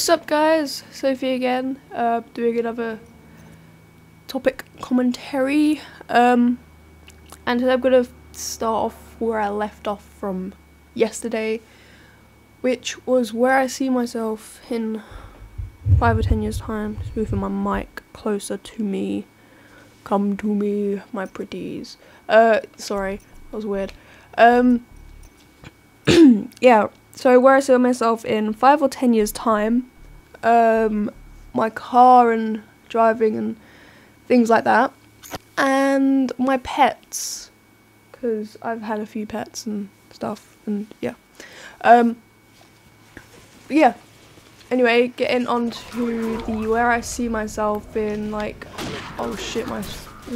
What's up guys, Sophie again, doing another topic commentary, and today I'm going to start off where I left off from yesterday, which was where I see myself in 5 or 10 years time. Just moving my mic closer to me, come to me my pretties, sorry, that was weird, yeah. So where I see myself in 5 or 10 years time, my car and driving and things like that, and my pets, because I've had a few pets and stuff, and yeah. Yeah, anyway, getting on to the where I see myself in, like, oh shit, my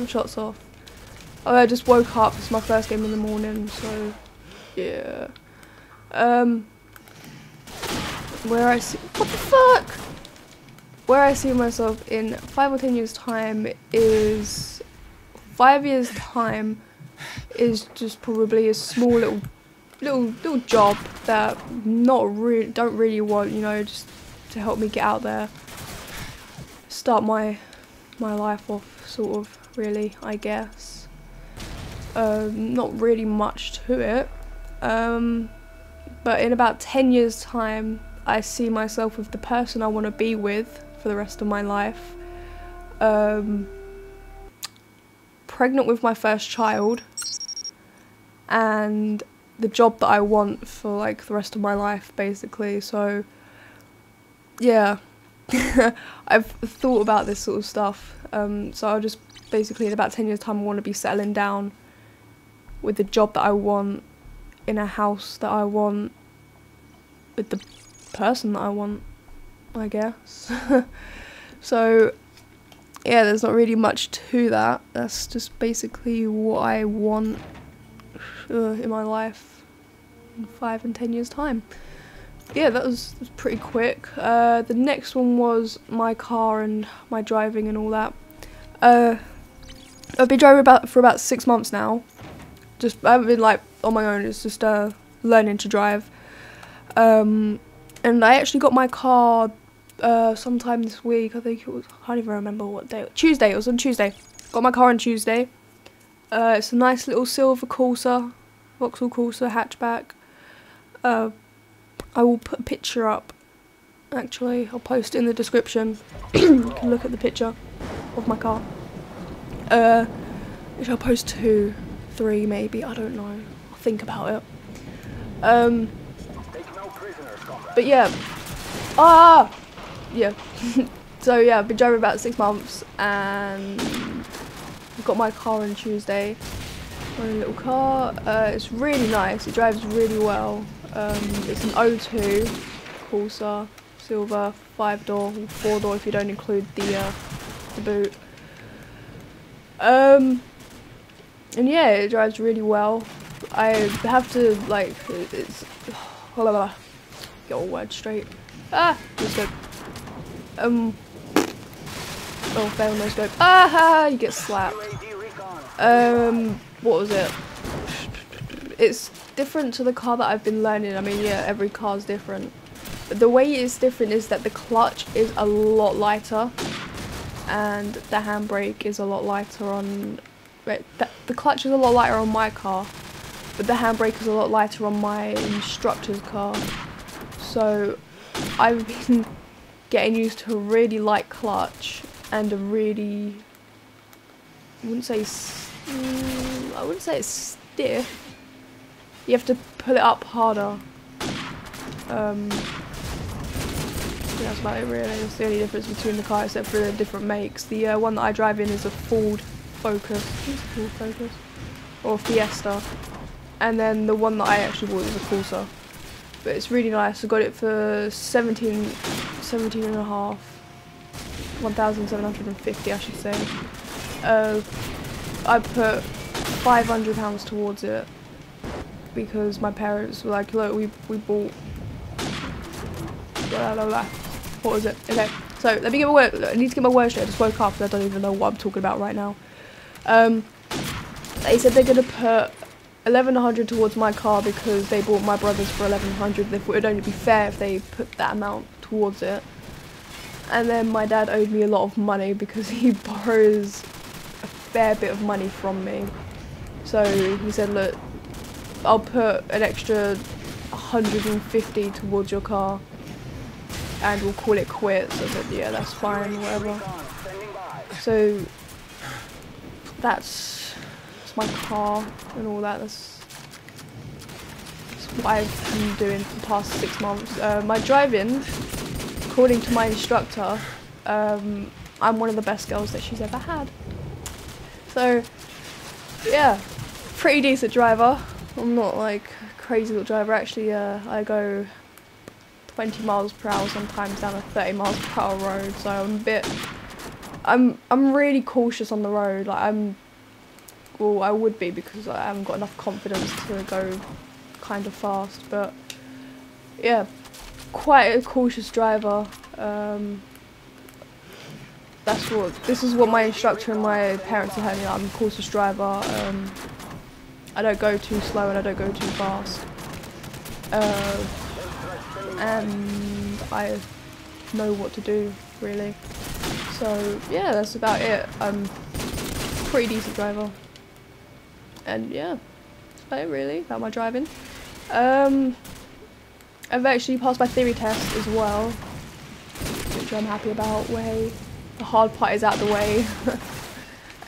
shot's off. Oh, I just woke up, it's my first game in the morning, so yeah. Where I see, what the fuck? Where I see myself in 5 or 10 years time is 5 years time is just probably a small little job that don't really want, you know, just to help me get out there, start my life off, sort of, really, I guess. Not really much to it. But in about 10 years time, I see myself with the person I want to be with for the rest of my life. Pregnant with my first child, and the job that I want for, like, the rest of my life, basically. So yeah, I've thought about this sort of stuff. So I'll just basically, in about 10 years time, I want to be settling down with the job that I want, in a house that I want, with the person that I want, I guess. So yeah, there's not really much to that. That's just basically what I want in my life in 5 and 10 years time. Yeah, that was pretty quick. The next one was my car and my driving and all that. I've been driving for about 6 months now. I haven't been, like, on my own. It's just learning to drive. And I actually got my car sometime this week. I think it was, I can't even remember what day. Tuesday, it was on Tuesday. Got my car on Tuesday. It's a nice little silver Corsa, Vauxhall Corsa hatchback. I will put a picture up, actually. I'll post it in the description. You can look at the picture of my car. Which I'll post 2, 3 maybe, I don't know. I'll think about it. But yeah, yeah. So yeah, I've been driving about 6 months, and I've got my car on Tuesday. My little car. It's really nice. It drives really well. It's an O2 Corsa, silver, 5-door, 4-door if you don't include the boot. And yeah, it drives really well. I have to, like, it's get all words straight. No scope. Oh, fail, no scope. You get slapped. What was it? It's different to the car that I've been learning. I mean, yeah, every car's different. But the way it's different is that the clutch is a lot lighter, and the handbrake is a lot lighter on... Wait, the clutch is a lot lighter on my car, but the handbrake is a lot lighter on my instructor's car. So I've been getting used to a really light clutch and a really, I wouldn't say it's stiff. You have to pull it up harder. That's about it really. That's the only difference between the car, except for the different makes. The one that I drive in is a Ford Focus. Ford Focus? Or Fiesta. And then the one that I actually bought is a Corsa. But it's really nice. I got it for 17 and a half. 1,750, I should say. I put £500 towards it because my parents were like, look, we bought blah, blah, blah. What was it? Okay, so let me get my word. I need to get my words straight. I just woke up and I don't even know what I'm talking about right now. They said they're gonna put 1,100 towards my car because they bought my brother's for 1,100. They thought it'd only be fair if they put that amount towards it. And then my dad owed me a lot of money because he borrows a fair bit of money from me. So he said, look, I'll put an extra 150 towards your car and we'll call it quits. I said, yeah, that's fine, whatever. So that's my car and all that. That's what I've been doing for the past 6 months. My driving, according to my instructor, I'm one of the best girls that she's ever had. So yeah, pretty decent driver. I'm not like a crazy little driver. Actually, I go 20 miles per hour sometimes down a 30 miles per hour road. So I'm really cautious on the road. Like well, I would be because I haven't got enough confidence to go kind of fast. But yeah, quite a cautious driver. This is what my instructor and my parents are telling me. I'm a cautious driver. I don't go too slow and I don't go too fast. And I know what to do, really. So yeah, that's about it. I'm a pretty decent driver. And yeah, that's about it really, about my driving. I've actually passed my theory test as well, which I'm happy about. The hard part is out of the way.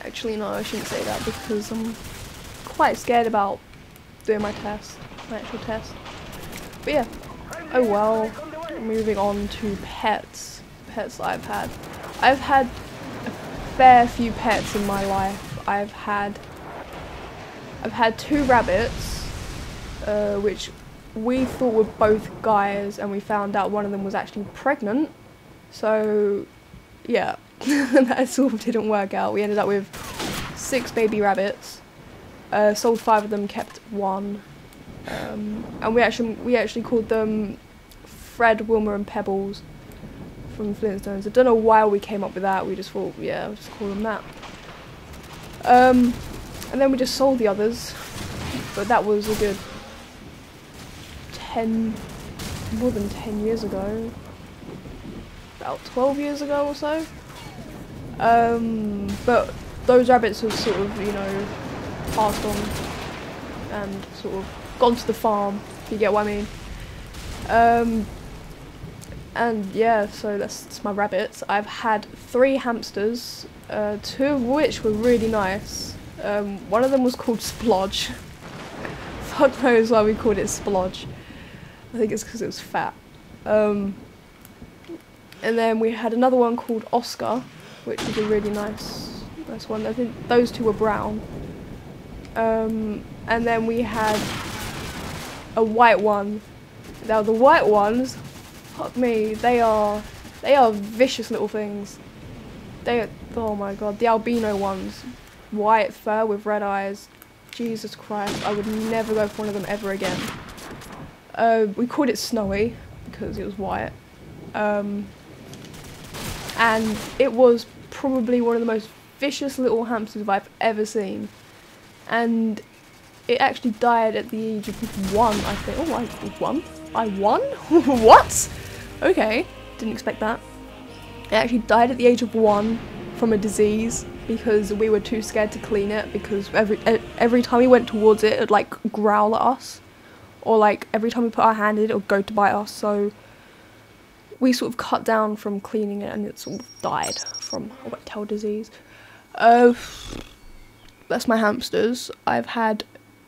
Actually no, I shouldn't say that because I'm quite scared about doing my actual test. But yeah, oh well. Moving on to pets that I've had. I've had a fair few pets in my life. I've had 2 rabbits, which we thought were both guys, and we found out one of them was actually pregnant. So yeah, that sort of didn't work out. We ended up with 6 baby rabbits. Sold 5 of them, kept 1. And we actually called them Fred, Wilma and Pebbles from Flintstones. I don't know why we came up with that. We just thought, yeah, we'll just call them that. And then we just sold the others, but that was a good more than 10 years ago. About 12 years ago or so. But those rabbits have sort of, you know, passed on and sort of gone to the farm, if you get what I mean. And yeah, so that's my rabbits. I've had 3 hamsters, 2 of which were really nice. One of them was called Splodge. Fuck knows why we called it Splodge. I think it's because it was fat. And then we had another one called Oscar, which was a really nice one. I think those 2 were brown. And then we had a white one. Now the white ones, fuck me, they are vicious little things. Oh my god, the albino ones, white fur with red eyes. Jesus Christ, I would never go for one of them ever again. We called it Snowy because it was white. And it was probably one of the most vicious little hamsters I've ever seen. And it actually died at the age of 1, I think. Oh, I won? I won? What? Okay, didn't expect that. It actually died at the age of 1 from a disease because we were too scared to clean it, because every time we went towards it, it'd like growl at us. Or like every time we put our hand in it, it would go to bite us. So we sort of cut down from cleaning it and it sort of died from a wet tail disease. That's my hamsters. I've had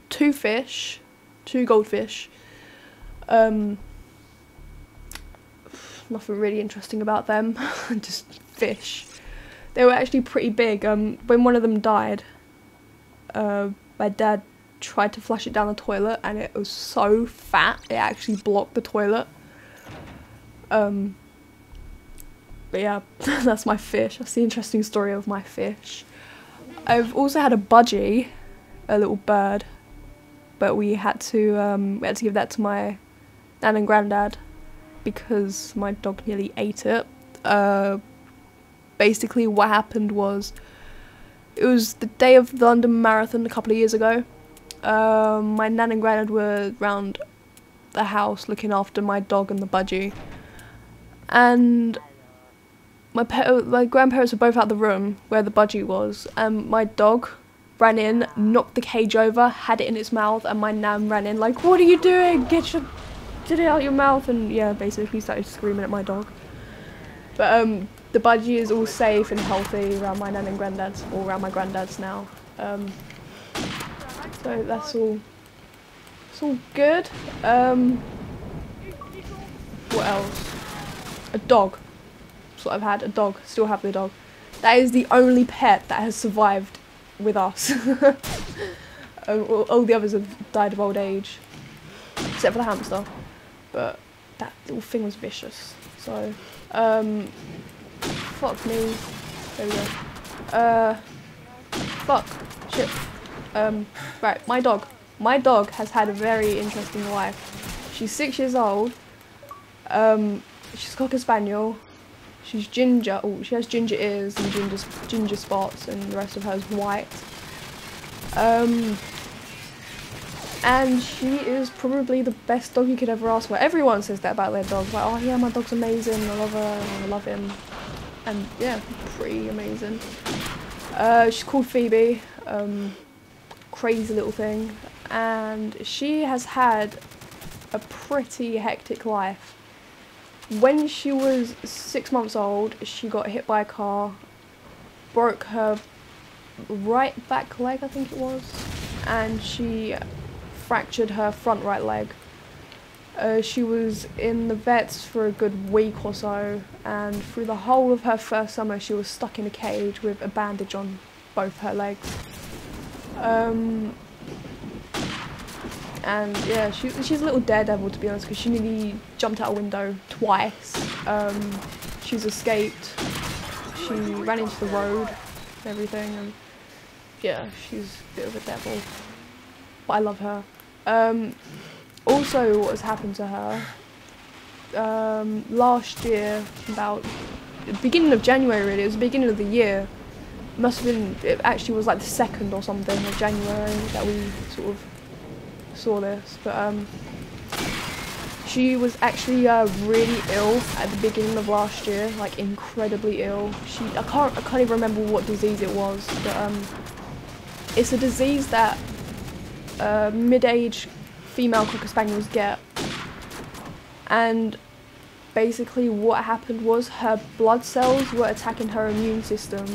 2 fish, 2 goldfish. Nothing really interesting about them, just fish. They were actually pretty big. When one of them died, my dad tried to flush it down the toilet and it was so fat it actually blocked the toilet. But yeah, that's my fish. That's the interesting story of my fish. I've also had a budgie, a little bird, but we had to give that to my nan and granddad because my dog nearly ate it. Basically what happened was, it was the day of the London Marathon a couple of years ago. My nan and granddad were round the house looking after my dog and the budgie, and my grandparents were both out the room where the budgie was, and my dog ran in, knocked the cage over, had it in its mouth, and my nan ran in like, "What are you doing? Get it out your mouth!" And yeah, basically started screaming at my dog. But the budgie is all safe and healthy around my nan and granddad's, or around my granddad's now. So that's all. It's all good. What else? A dog. That's what I've had. A dog. Still have the dog. That is the only pet that has survived with us. All the others have died of old age, except for the hamster. But that little thing was vicious. So, fuck me. There we go. Fuck. Shit. Right, my dog. My dog has had a very interesting life. She's 6 years old. She's Cocker Spaniel. She's ginger. Oh, she has ginger ears and ginger spots, and the rest of her is white. And she is probably the best dog you could ever ask for. Everyone says that about their dogs. Like, oh yeah, my dog's amazing. I love her. I love him. And yeah, pretty amazing. She's called Phoebe. Crazy little thing. And she has had a pretty hectic life. When she was 6 months old, she got hit by a car, broke her right back leg, I think it was, and she fractured her front right leg. She was in the vets for a good week or so, and through the whole of her first summer she was stuck in a cage with a bandage on both her legs. And yeah, she's a little daredevil, to be honest, because she nearly jumped out a window twice. She's escaped. She ran into the road and everything, and yeah, she's a bit of a devil. But I love her. Also, what has happened to her, last year, about the beginning of January really, it was the beginning of the year, must have been, it actually was like the 2nd or something of January that we sort of saw this, but she was actually really ill at the beginning of last year, like incredibly ill. I can't even remember what disease it was, but it's a disease that mid-age female Cocker Spaniels get, and basically what happened was her blood cells were attacking her immune system,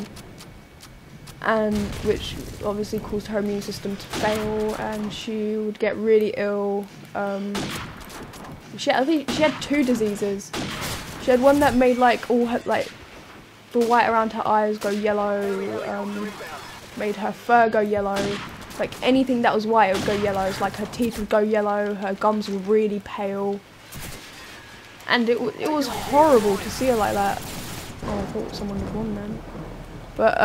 and which obviously caused her immune system to fail, and she would get really ill. I think she had 2 diseases. She had one that made like all her, like the white around her eyes go yellow, made her fur go yellow, like anything that was white would go yellow. It's like her teeth would go yellow, her gums were really pale, and it was horrible to see her like that. Oh, I thought someone had won then, but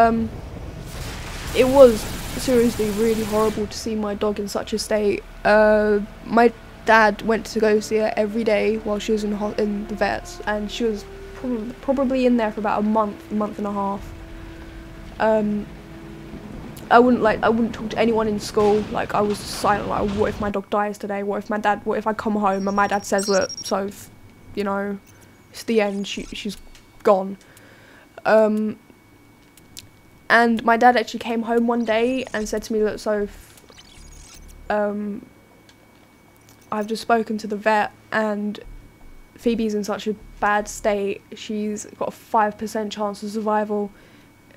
it was seriously really horrible to see my dog in such a state. My dad went to go see her every day while she was in the vets, and she was probably in there for about a month and a half. I wouldn't talk to anyone in school. Like, I was silent. Like, what if my dog dies today? What if I come home and my dad says, look, so, you know, it's the end. She's gone. And my dad actually came home one day and said to me, look, so I've just spoken to the vet, and Phoebe's in such a bad state. She's got a 5% chance of survival.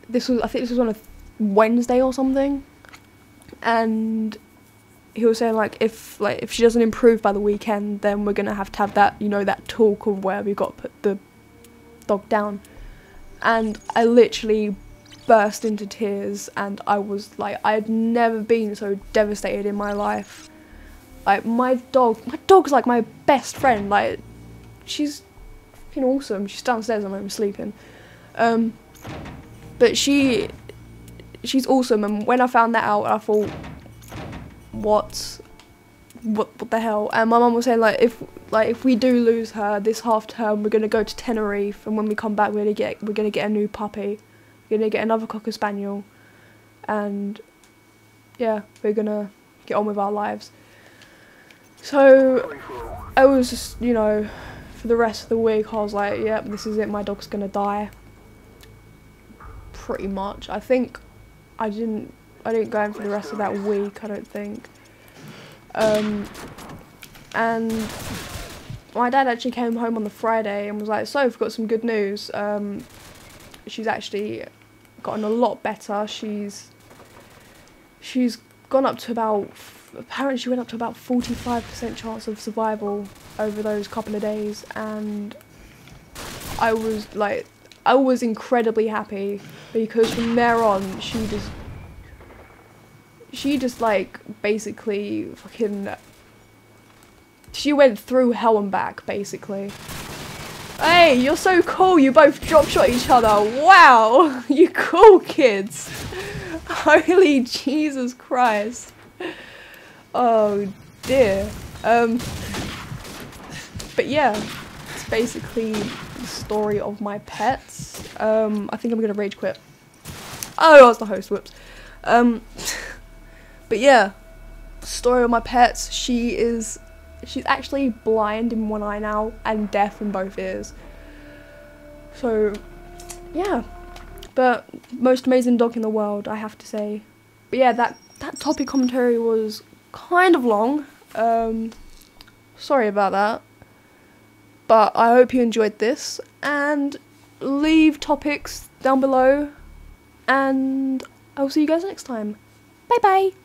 I think this was on a Wednesday or something, and he was saying like if she doesn't improve by the weekend, then we're gonna have that, you know, that talk of where we've got to put the dog down. And I literally burst into tears, and I was like, I had never been so devastated in my life. Like, my dog's like my best friend. Like, she's fucking awesome. She's downstairs, I'm sleeping. But she's awesome, and when I found that out, I thought, what the hell? And my mum was saying if we do lose her this half term, we're gonna go to Tenerife, and when we come back, we're gonna get a new puppy. We're gonna get another Cocker Spaniel, and yeah, we're gonna get on with our lives. So I was just, you know, for the rest of the week, I was like, yep, this is it. My dog's gonna die. pretty much. I think I didn't go in for the rest of that week, I don't think. And my dad actually came home on the Friday and was like, so we've got some good news. She's actually gotten a lot better. She's gone up to about, apparently she went up to about 45% chance of survival over those couple of days, and I was incredibly happy, because from there on she just like basically fucking, she went through hell and back basically. Hey, you're so cool, you both drop shot each other. Wow, you cool kids. Holy Jesus Christ. Oh dear. But yeah, it's basically the story of my pets. I think I'm gonna rage quit. Oh, I was the host, whoops. But yeah, story of my pets. She's actually blind in one eye now and deaf in both ears. So yeah, but most amazing dog in the world, I have to say. But yeah, that topic commentary was kind of long. Sorry about that. But I hope you enjoyed this, and leave topics down below, and I'll see you guys next time. Bye bye.